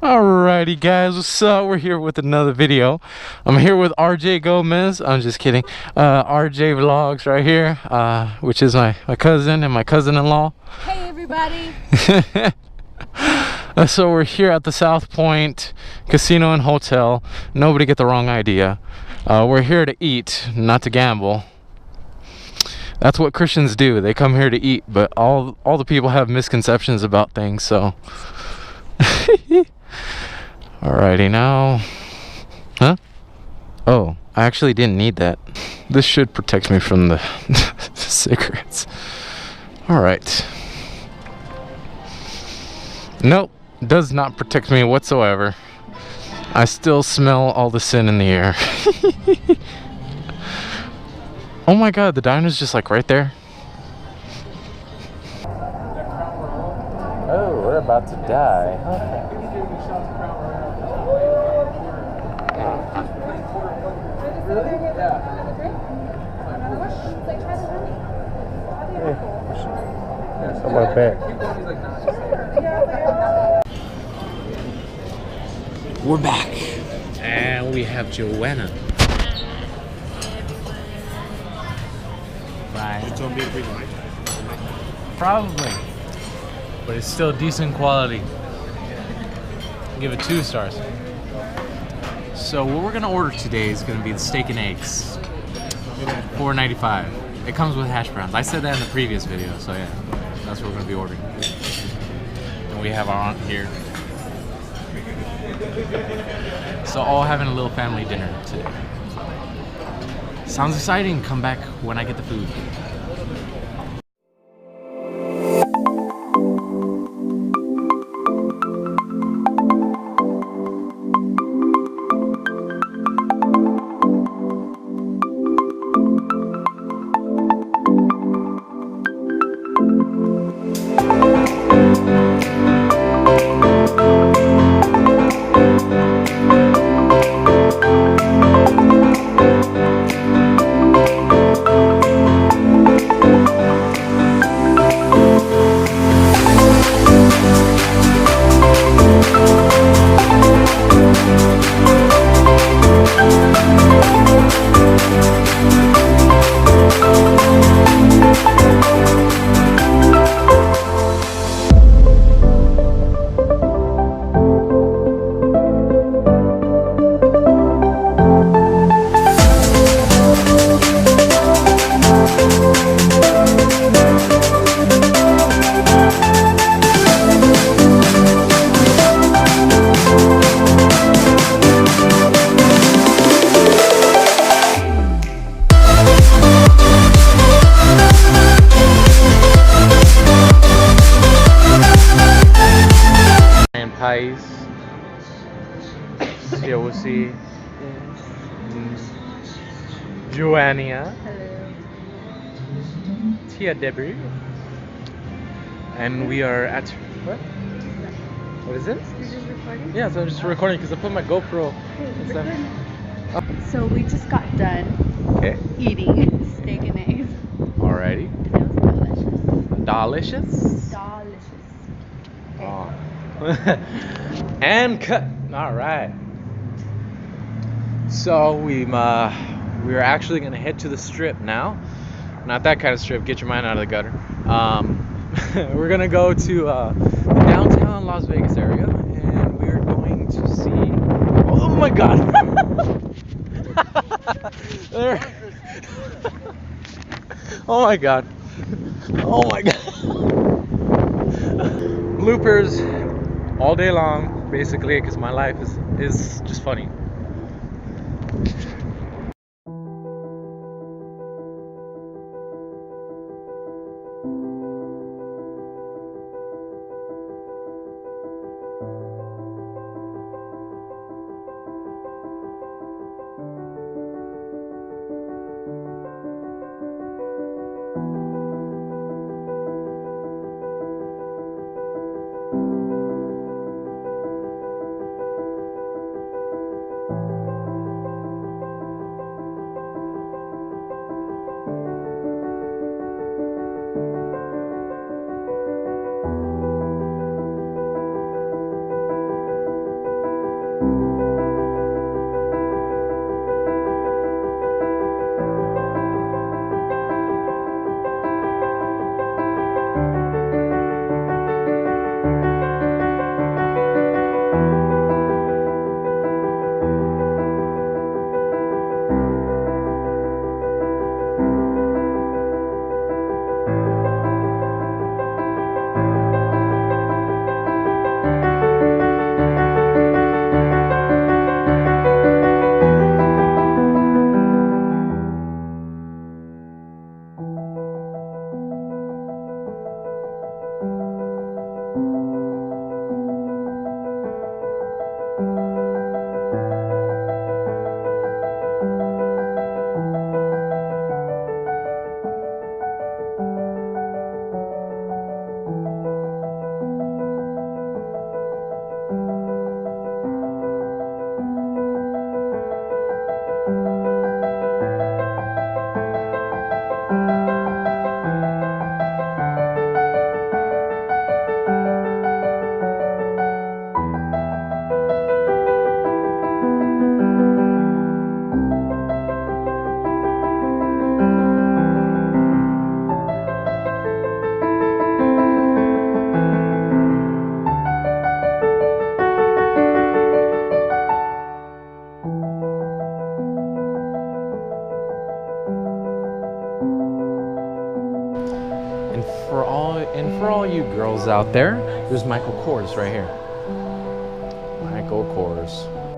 Alrighty guys, what's up? We're here with another video. I'm here with RJ Gomez. I'm just kidding. RJ Vlogs right here, which is my cousin and my cousin-in-law. Hey everybody. So we're here at the South Point Casino and Hotel. Nobody get the wrong idea. We're here to eat, not to gamble. That's what Christians do. They come here to eat, but all the people have misconceptions about things, so alrighty now. Huh? Oh, I actually didn't need that. This should protect me from the cigarettes. Alright. Nope, does not protect me whatsoever. I still smell all the sin in the air. Oh my god, the diner's just like right there. Oh, we're about to die. On my back. We're back. And we have Joanna. Right. Probably. But it's still decent quality. Give it 2 stars. So what we're gonna order today is gonna be the steak and eggs. $4.95. It comes with hash browns. I said that in the previous video, so yeah. That's what we're gonna be ordering. And we have our aunt here. So all having a little family dinner today. Sounds exciting. Come back when I get the food. Pies. Here we'll see Joannia. Hello. Tia Debris. And we are at what? What is this? You're just recording? Yeah, so I'm just recording because I put my GoPro and stuff. So we just got done eating steak and eggs. Alrighty. And it was delicious. Delicious. Delicious. Okay. Oh. And cut. All right. So we're actually gonna head to the strip now. Not that kind of strip. Get your mind out of the gutter. We're gonna go to the downtown Las Vegas area, and we're going to see. Oh my God! There. Oh my God! Oh my God! Bloopers all day long, basically, because my life is just funny. out there. There's Michael Kors right here. Michael Kors.